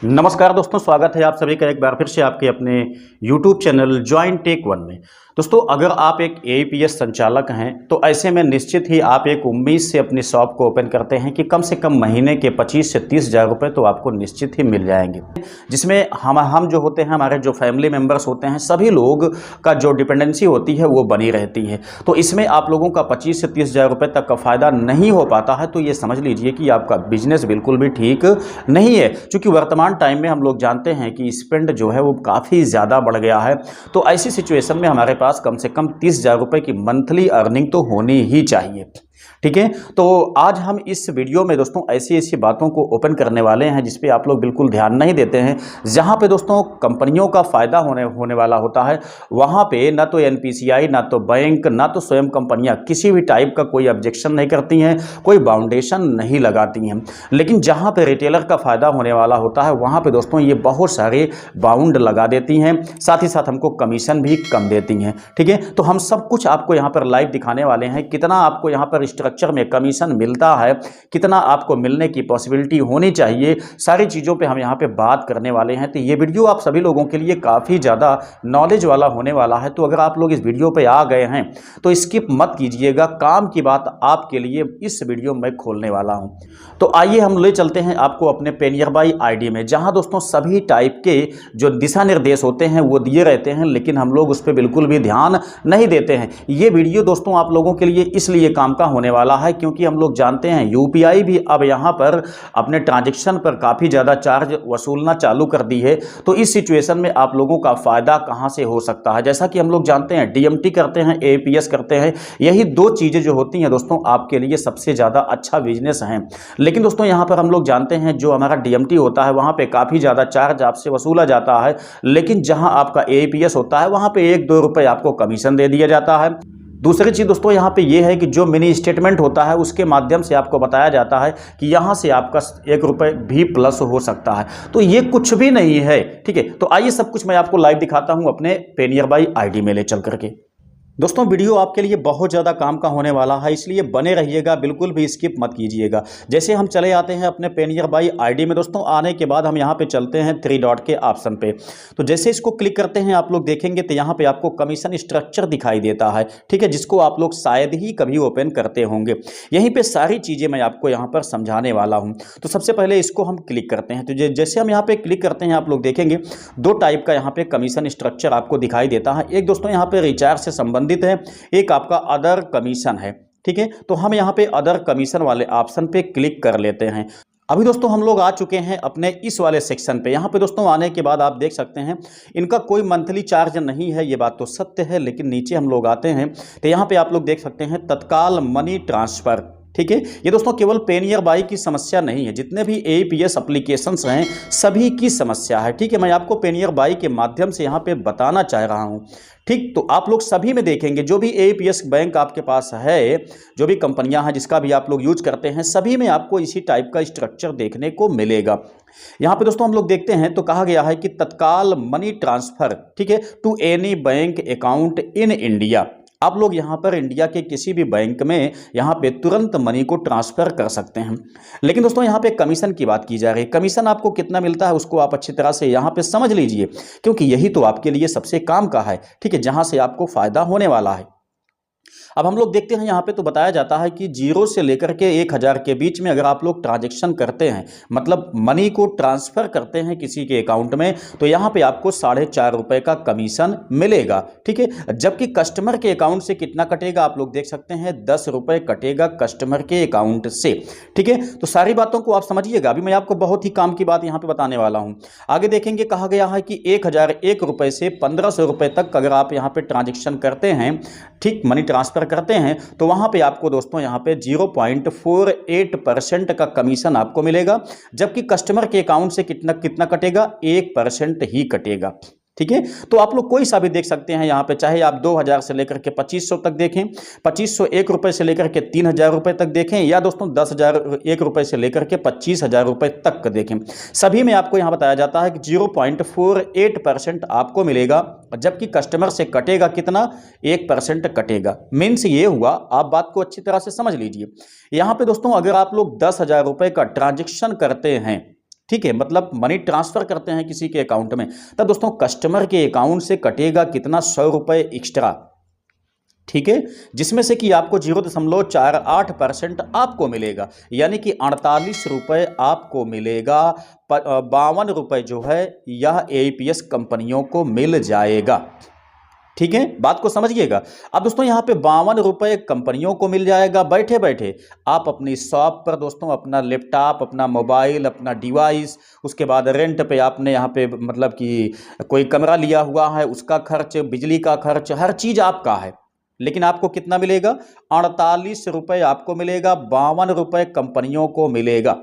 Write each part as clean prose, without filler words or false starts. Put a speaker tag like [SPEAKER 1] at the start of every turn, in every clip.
[SPEAKER 1] नमस्कार दोस्तों, स्वागत है आप सभी का एक बार फिर से आपके अपने YouTube channel join Tech One में। दोस्तों, अगर आप एक APS संचालक हैं तो ऐसे में निश्चित ही आप एक उम्मीद से अपनी शॉप को ओपन करते हैं कि कम से कम महीने के 25 से 30 हज़ार रुपये तो आपको निश्चित ही मिल जाएंगे, जिसमें हम जो होते हैं, हमारे जो फैमिली मेम्बर्स होते हैं, सभी लोग का जो डिपेंडेंसी होती है वो बनी रहती है। तो इसमें आप लोगों का 25 से 30 हज़ार रुपये तक का फ़ायदा नहीं हो पाता है, तो ये समझ लीजिए कि आपका बिजनेस बिल्कुल भी ठीक नहीं है। क्योंकि वर्तमान टाइम में हम लोग जानते हैं कि स्पेंड जो है वो काफ़ी ज़्यादा बढ़ गया है। तो ऐसी सिचुएशन में हमारे पास कम से कम 30 हज़ार रुपये की मंथली अर्निंग तो होनी ही चाहिए। ठीक है, तो आज हम इस वीडियो में दोस्तों ऐसी ऐसी बातों को ओपन करने वाले हैं जिस पे आप लोग बिल्कुल ध्यान नहीं देते हैं। जहां पे दोस्तों कंपनियों का फ़ायदा होने वाला होता है, वहां पे ना तो NPCI, ना तो बैंक, ना तो स्वयं कंपनियां किसी भी टाइप का कोई ऑब्जेक्शन नहीं करती हैं, कोई बाउंडेशन नहीं लगाती हैं। लेकिन जहां पे रिटेलर का फ़ायदा होने वाला होता है, वहां पर दोस्तों ये बहुत सारे बाउंड लगा देती हैं, साथ ही साथ हमको कमीशन भी कम देती हैं। ठीक है, तो हम सब कुछ आपको यहाँ पर लाइव दिखाने वाले हैं, कितना आपको यहाँ पर स्ट्रक्चर में कमीशन मिलता है, कितना आपको मिलने की पॉसिबिलिटी होनी चाहिए, सारी चीज़ों पे हम यहाँ पे बात करने वाले हैं। तो ये वीडियो आप सभी लोगों के लिए काफ़ी ज़्यादा नॉलेज वाला होने वाला है। तो अगर आप लोग इस वीडियो पे आ गए हैं तो स्किप मत कीजिएगा, काम की बात आपके लिए इस वीडियो में खोलने वाला हूँ। तो आइए हम ले चलते हैं आपको अपने पेनियरबाई ID में, जहाँ दोस्तों सभी टाइप के जो दिशा निर्देश होते हैं वो दिए रहते हैं, लेकिन हम लोग उस पर बिल्कुल भी ध्यान नहीं देते हैं। ये वीडियो दोस्तों आप लोगों के लिए इसलिए काम का होने वाला है क्योंकि हम लोग जानते हैं UPI भी अब यहाँ पर अपने ट्रांजैक्शन पर काफ़ी ज़्यादा चार्ज वसूलना चालू कर दी है। तो इस सिचुएशन में आप लोगों का फ़ायदा कहाँ से हो सकता है? जैसा कि हम लोग जानते हैं DMT करते हैं, APS करते हैं, यही दो चीज़ें जो होती हैं दोस्तों आपके लिए सबसे ज़्यादा अच्छा बिजनेस है। लेकिन दोस्तों यहाँ पर हम लोग जानते हैं जो हमारा DMT होता है वहाँ पर काफ़ी ज़्यादा चार्ज आपसे वसूला जाता है, लेकिन जहाँ आपका APS होता है वहाँ पर 1-2 रुपये आपको कमीशन दे दिया जाता है। दूसरी चीज़ दोस्तों यहाँ पे ये है कि जो मिनी स्टेटमेंट होता है उसके माध्यम से आपको बताया जाता है कि यहाँ से आपका 1 रुपये भी प्लस हो सकता है। तो ये कुछ भी नहीं है। ठीक है, तो आइए सब कुछ मैं आपको लाइव दिखाता हूँ अपने पेनियरबाई ID में ले चल करके। दोस्तों वीडियो आपके लिए बहुत ज़्यादा काम का होने वाला है, इसलिए बने रहिएगा, बिल्कुल भी स्किप मत कीजिएगा। जैसे हम चले आते हैं अपने पेनियरबाई ID में दोस्तों, आने के बाद हम यहाँ पे चलते हैं 3 डॉट के ऑप्शन पे। तो जैसे इसको क्लिक करते हैं आप लोग देखेंगे तो यहाँ पे आपको कमीशन स्ट्रक्चर दिखाई देता है। ठीक है, जिसको आप लोग शायद ही कभी ओपन करते होंगे। यहीं पर सारी चीज़ें मैं आपको यहाँ पर समझाने वाला हूँ। तो सबसे पहले इसको हम क्लिक करते हैं। तो जैसे हम यहाँ पर क्लिक करते हैं आप लोग देखेंगे 2 टाइप का यहाँ पर कमीशन स्ट्रक्चर आपको दिखाई देता है। एक दोस्तों यहाँ पर रिचार्ज से संबंधित है, एक आपका अदर कमीशन है। ठीक है, तो हम यहां पे अदर कमीशन वाले ऑप्शन पे क्लिक कर लेते हैं। अभी दोस्तों हम लोग आ चुके हैं अपने इस वाले सेक्शन पे। यहाँ पे दोस्तों आने के बाद आप देख सकते हैं इनका कोई मंथली चार्ज नहीं है, ये बात तो सत्य है। लेकिन नीचे हम लोग आते हैं तो यहाँ पे आप लोग देख सकते हैं तत्काल मनी ट्रांसफ़र। ठीक है, ये दोस्तों केवल पेनियरबाई की समस्या नहीं है, जितने भी APS एप्लीकेशंस हैं सभी की समस्या है। ठीक है, मैं आपको पेनियरबाई के माध्यम से यहाँ पे बताना चाह रहा हूँ। ठीक, तो आप लोग सभी में देखेंगे जो भी APS बैंक आपके पास है, जो भी कंपनियां हैं जिसका भी आप लोग यूज करते हैं, सभी में आपको इसी टाइप का स्ट्रक्चर देखने को मिलेगा। यहाँ पे दोस्तों हम लोग देखते हैं तो कहा गया है कि तत्काल मनी ट्रांसफ़र, ठीक है, to any bank account in India. आप लोग यहाँ पर इंडिया के किसी भी बैंक में यहाँ पे तुरंत मनी को ट्रांसफ़र कर सकते हैं। लेकिन दोस्तों यहाँ पे कमीशन की बात की जा रही है। कमीशन आपको कितना मिलता है उसको आप अच्छी तरह से यहाँ पे समझ लीजिए, क्योंकि यही तो आपके लिए सबसे काम का है। ठीक है, जहाँ से आपको फ़ायदा होने वाला है। अब हम लोग देखते हैं यहाँ पे तो बताया जाता है कि 0 से लेकर के 1000 के बीच में अगर आप लोग ट्रांजैक्शन करते हैं, मतलब मनी को ट्रांसफ़र करते हैं किसी के अकाउंट में, तो यहाँ पे आपको 4.5 रुपये का कमीशन मिलेगा। ठीक है, जबकि कस्टमर के अकाउंट से कितना कटेगा आप लोग देख सकते हैं, 10 रुपये कटेगा कस्टमर के अकाउंट से। ठीक है, तो सारी बातों को आप समझिएगा। अभी मैं आपको बहुत ही काम की बात यहाँ पे बताने वाला हूँ। आगे देखेंगे, कहा गया है कि 1001 रुपये से 1500 रुपये तक अगर आप यहाँ पे ट्रांजेक्शन करते हैं, ठीक, मनी ट्रांसफ़र करते हैं, तो वहां पे आपको दोस्तों यहाँ पे 0.48% का कमीशन आपको मिलेगा। जबकि कस्टमर के अकाउंट से कितना कटेगा, 1% ही कटेगा। ठीक है, तो आप लोग कोई सा भी देख सकते हैं यहाँ पे, चाहे आप 2000 से लेकर के 2500 तक देखें, 2501 रुपये से लेकर के 3000 रुपये तक देखें, या दोस्तों 10,001 रुपये से लेकर के 25,000 रुपये तक देखें, सभी में आपको यहाँ बताया जाता है कि 0.48% आपको मिलेगा। जबकि कस्टमर से कटेगा कितना, 1% कटेगा। मीन्स ये हुआ, आप बात को अच्छी तरह से समझ लीजिए। यहाँ पे दोस्तों अगर आप लोग 10,000 रुपये का ट्रांजेक्शन करते हैं, ठीक है, मतलब मनी ट्रांसफर करते हैं किसी के अकाउंट में, तब दोस्तों कस्टमर के अकाउंट से कटेगा कितना, 100 रुपये एक्स्ट्रा। ठीक है, जिसमें से कि आपको 0.48% आपको मिलेगा, यानी कि 48 रुपये आपको मिलेगा। 52 रुपये जो है यह एईपीएस कंपनियों को मिल जाएगा। ठीक है, बात को समझिएगा। अब दोस्तों यहाँ पे 52 रुपये कंपनियों को मिल जाएगा बैठे बैठे। आप अपनी शॉप पर दोस्तों अपना लैपटॉप, अपना मोबाइल, अपना डिवाइस, उसके बाद रेंट पे आपने यहाँ पे मतलब कि कोई कमरा लिया हुआ है, उसका खर्च, बिजली का खर्च, हर चीज़ आपका है। लेकिन आपको कितना मिलेगा, 48 रुपये आपको मिलेगा, 52 रुपये कंपनियों को मिलेगा।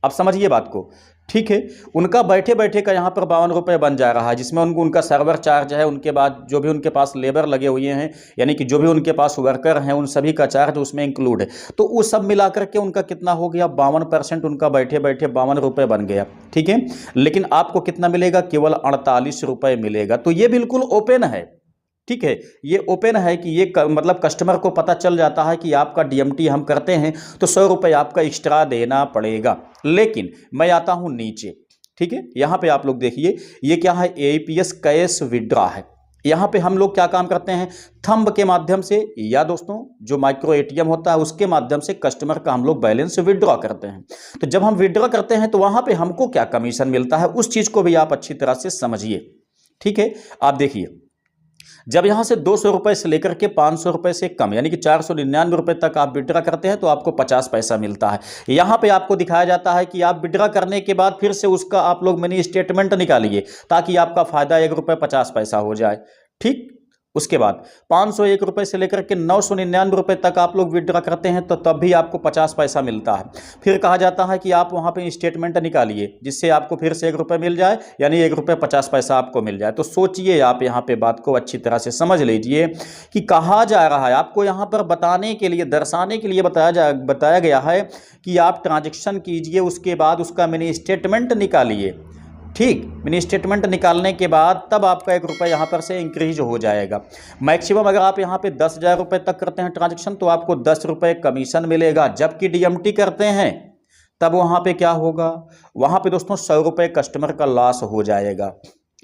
[SPEAKER 1] अब समझिए बात को। ठीक है, उनका बैठे बैठे का यहाँ पर 52 रुपये बन जा रहा है, जिसमें उनका सर्वर चार्ज है, उनके बाद जो भी उनके पास लेबर लगे हुए हैं, यानी कि जो भी उनके पास वर्कर हैं, उन सभी का चार्ज उसमें इंक्लूड है। तो वो सब मिलाकर के उनका कितना हो गया, 52% उनका बैठे बैठे 52 रुपये बन गया। ठीक है, लेकिन आपको कितना मिलेगा, केवल 48 रुपये मिलेगा। तो ये बिल्कुल ओपन है। ठीक है, ये ओपन है कि ये मतलब कस्टमर को पता चल जाता है कि आपका डीएमटी हम करते हैं तो 100 रुपये आपका एक्स्ट्रा देना पड़ेगा। लेकिन मैं आता हूं नीचे। ठीक है, यहां पे आप लोग देखिए, ये क्या है, एईपीएस कैश विड्रॉ है। यहां पे हम लोग क्या काम करते हैं, थंब के माध्यम से या दोस्तों जो माइक्रो एटीएम होता है उसके माध्यम से कस्टमर का हम लोग बैलेंस विड्रॉ करते हैं। तो जब हम विड्रॉ करते हैं तो वहां पे हमको क्या कमीशन मिलता है, उस चीज को भी आप अच्छी तरह से समझिए। ठीक है, आप देखिए, जब यहां से 200 रुपए से लेकर के 500 रुपए से कम, यानी कि 499 रुपए तक आप विड्रॉ करते हैं तो आपको 50 पैसा मिलता है। यहां पे आपको दिखाया जाता है कि आप विड्रॉ करने के बाद फिर से उसका आप लोग मिनी स्टेटमेंट निकालिए, ताकि आपका फायदा 1 रुपये 50 पैसा हो जाए। ठीक, उसके बाद 501 रुपये से लेकर के 999 रुपये तक आप लोग विड्रॉ करते हैं तो तब भी आपको 50 पैसा मिलता है। फिर कहा जाता है कि आप वहां पे स्टेटमेंट निकालिए, जिससे आपको फिर से 1 रुपये मिल जाए, यानी 1 रुपये 50 पैसा आपको मिल जाए। तो सोचिए, आप यहाँ पे बात को अच्छी तरह से समझ लीजिए कि कहा जा रहा है, आपको यहाँ पर बताने के लिए, दर्शाने के लिए बताया गया है कि आप ट्रांजेक्शन कीजिए, उसके बाद उसका मिनी स्टेटमेंट निकालिए। ठीक, मिनी स्टेटमेंट निकालने के बाद तब आपका 1 रुपये यहाँ पर से इंक्रीज हो जाएगा। मैक्सिमम अगर आप यहाँ पे 10,000 रुपये तक करते हैं ट्रांजेक्शन तो आपको 10 रुपये कमीशन मिलेगा। जबकि डीएमटी करते हैं तब वहाँ पे क्या होगा, वहाँ पे दोस्तों 100 रुपये कस्टमर का लॉस हो जाएगा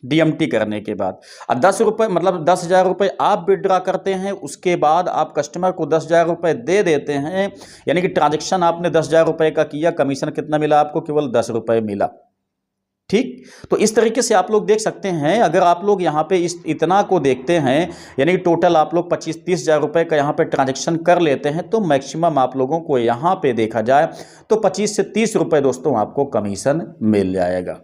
[SPEAKER 1] डीएमटी करने के बाद। और 10 रुपये मतलब 10,000 रुपये आप विड्रॉ करते हैं, उसके बाद आप कस्टमर को 10,000 रुपये दे देते हैं, यानी कि ट्रांजेक्शन आपने 10,000 रुपये का किया, कमीशन कितना मिला आपको, केवल 10 रुपये मिला। ठीक, तो इस तरीके से आप लोग देख सकते हैं। अगर आप लोग यहाँ पे इतना को देखते हैं, यानी कि टोटल आप लोग 25-30 हज़ार रुपये का यहाँ पे ट्रांजैक्शन कर लेते हैं, तो मैक्सिमम आप लोगों को यहाँ पे देखा जाए तो 25 से 30 रुपये दोस्तों आपको कमीशन मिल जाएगा।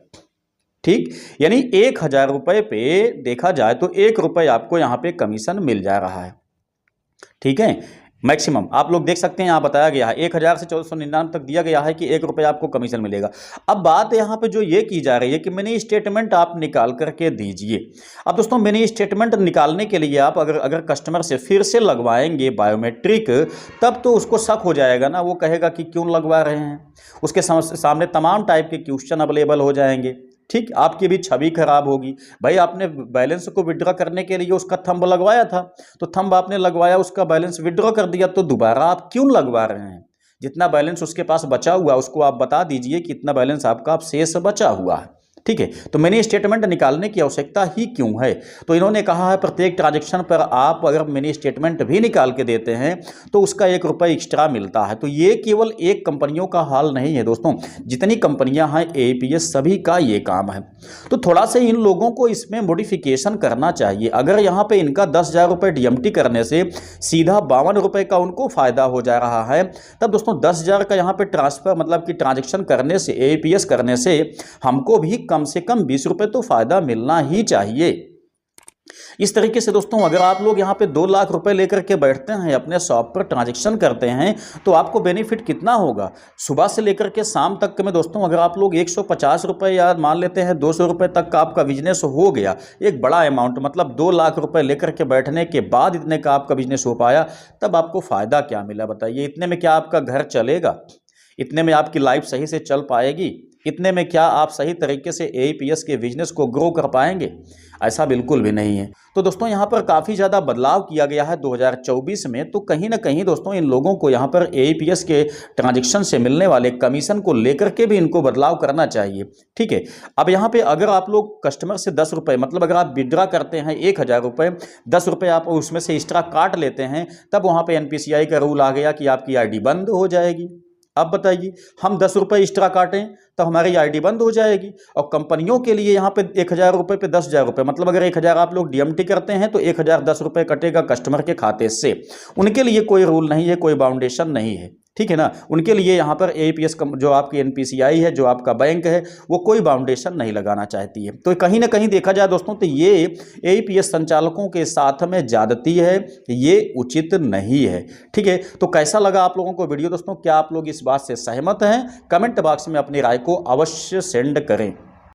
[SPEAKER 1] ठीक, यानी 1,000 रुपये पे देखा जाए तो 1 रुपये आपको यहाँ पे कमीशन मिल जा रहा है। ठीक है, मैक्सिमम आप लोग देख सकते हैं, यहाँ बताया गया है 1,000 से 1,499 तक दिया गया है कि 1 रुपये आपको कमीशन मिलेगा। अब बात यहाँ पे जो ये की जा रही है कि मिनी स्टेटमेंट आप निकाल करके दीजिए। अब दोस्तों मिनी स्टेटमेंट निकालने के लिए आप अगर कस्टमर से फिर से लगवाएंगे बायोमेट्रिक, तब तो उसको शक हो जाएगा ना, वो कहेगा कि क्यों लगवा रहे हैं। उसके सामने तमाम टाइप के क्वेश्चन अवेलेबल हो जाएंगे। ठीक, आपकी भी छवि खराब होगी। भाई आपने बैलेंस को विड्रॉ करने के लिए उसका थंब लगवाया था, तो थंब आपने लगवाया, उसका बैलेंस विड्रॉ कर दिया, तो दोबारा आप क्यों लगवा रहे हैं। जितना बैलेंस उसके पास बचा हुआ उसको आप बता दीजिए कि इतना बैलेंस आपका अब शेष बचा हुआ है। ठीक है, तो मिनी स्टेटमेंट निकालने की आवश्यकता ही क्यों है। तो इन्होंने कहा है प्रत्येक ट्रांजैक्शन पर आप अगर मिनी स्टेटमेंट भी निकाल के देते हैं तो उसका 1 रुपये एक्स्ट्रा मिलता है। तो ये केवल एक कंपनियों का हाल नहीं है दोस्तों, जितनी कंपनियां हैं एईपीएस सभी का ये काम है। तो थोड़ा सा इन लोगों को इसमें मॉडिफिकेशन करना चाहिए। अगर यहाँ पे इनका 10,000 रुपये डीएमटी करने से सीधा 52 रुपये का उनको फायदा हो जा रहा है, तब दोस्तों 10,000 का यहाँ पे ट्रांसफर मतलब कि ट्रांजेक्शन करने से, एईपीएस करने से हमको भी कम से कम 20 रुपये तो फायदा मिलना ही चाहिए। इस तरीके से दोस्तों अगर आप लोग यहाँ पे 2 लाख रुपए लेकर के बैठते हैं, अपने शॉप पर ट्रांजैक्शन करते हैं, तो आपको बेनिफिट कितना होगा। सुबह से लेकर के शाम तक में दोस्तों अगर आप लोग 150 रुपये या मान लेते हैं 200 रुपये तक का आपका बिजनेस हो गया, एक बड़ा अमाउंट, मतलब 2 लाख रुपए लेकर के बैठने के बाद इतने का आपका बिजनेस हो पाया, तब आपको फायदा क्या मिला बताइए। इतने में क्या आपका घर चलेगा, इतने में आपकी लाइफ सही से चल पाएगी। इतने में क्या आप सही तरीके से एईपीएस के बिजनेस को ग्रो कर पाएंगे? ऐसा बिल्कुल भी नहीं है। तो दोस्तों यहाँ पर काफ़ी ज़्यादा बदलाव किया गया है 2024 में। तो कहीं ना कहीं दोस्तों इन लोगों को यहाँ पर एईपीएस के ट्रांजैक्शन से मिलने वाले कमीशन को लेकर के भी इनको बदलाव करना चाहिए। ठीक है, अब यहाँ पे अगर आप लोग कस्टमर से 10 रुपये, मतलब अगर आप विड्रा करते हैं 1000 रुपये, 10 रुपये आप उसमें से एक्स्ट्रा काट लेते हैं, तब वहाँ पे एनपीसीआई का रूल आ गया कि आपकी आईडी बंद हो जाएगी। अब बताइए, हम 10 रुपये एक्स्ट्रा काटें तो हमारी आईडी बंद हो जाएगी। और कंपनियों के लिए यहाँ पे 1000 रुपये पे 10,000 रुपये, मतलब अगर 1000 आप लोग डीएमटी करते हैं तो 1010 रुपये कटेगा कस्टमर के खाते से। उनके लिए कोई रूल नहीं है, कोई बाउंडेशन नहीं है, ठीक है ना। उनके लिए यहाँ पर एईपीएस जो आपकी एनपीसीआई है, जो आपका बैंक है, वो कोई बाउंडेशन नहीं लगाना चाहती है। तो कहीं ना कहीं देखा जाए दोस्तों तो ये एईपीएस संचालकों के साथ में ज्यादती है, ये उचित नहीं है। ठीक है, तो कैसा लगा आप लोगों को वीडियो दोस्तों? क्या आप लोग इस बात से सहमत हैं? कमेंट बॉक्स में अपनी राय को अवश्य सेंड करें।